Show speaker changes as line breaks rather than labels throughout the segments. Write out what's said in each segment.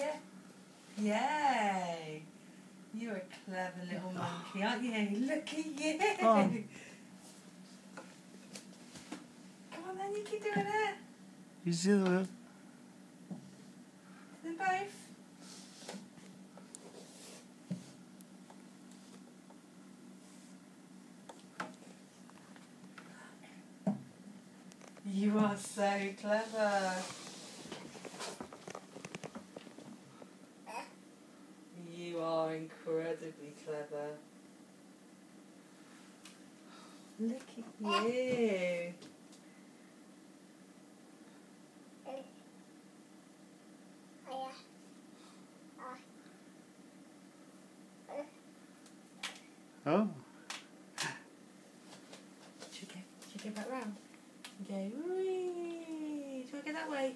it? Yay! You're a clever little monkey, aren't you? Look at you!
Oh.
Come on then, you keep doing it.
You see that?
Them both. You are so clever. You are incredibly clever. Look at you.
Oh.
Should we go back round? Go, whee! Shall I go that way?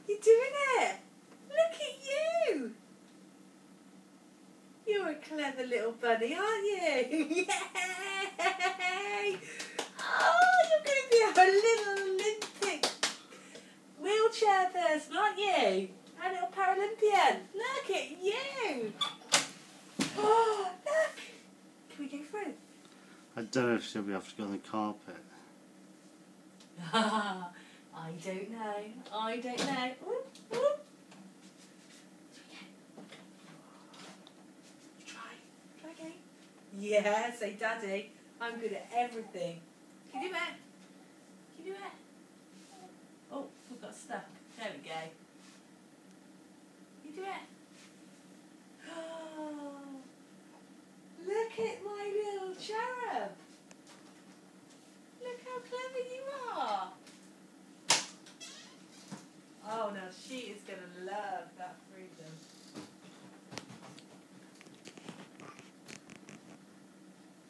You're doing it! Look at you! You're a clever little bunny, aren't you? Yay! Oh, you're going to be a little Olympic wheelchair person, aren't you? A little Paralympian. Look at you! Oh, look! Can we go through?
I don't know if she'll be able to go on the carpet.
I don't know. I don't know. Whoop, whoop. Try again. Yeah, say daddy. I'm good at everything. Can you do it? Can you do it? Oh, we got stuck. There we go. You do it. Look at my little cherub. Look how clever you are. Oh, now she is going to love that freedom.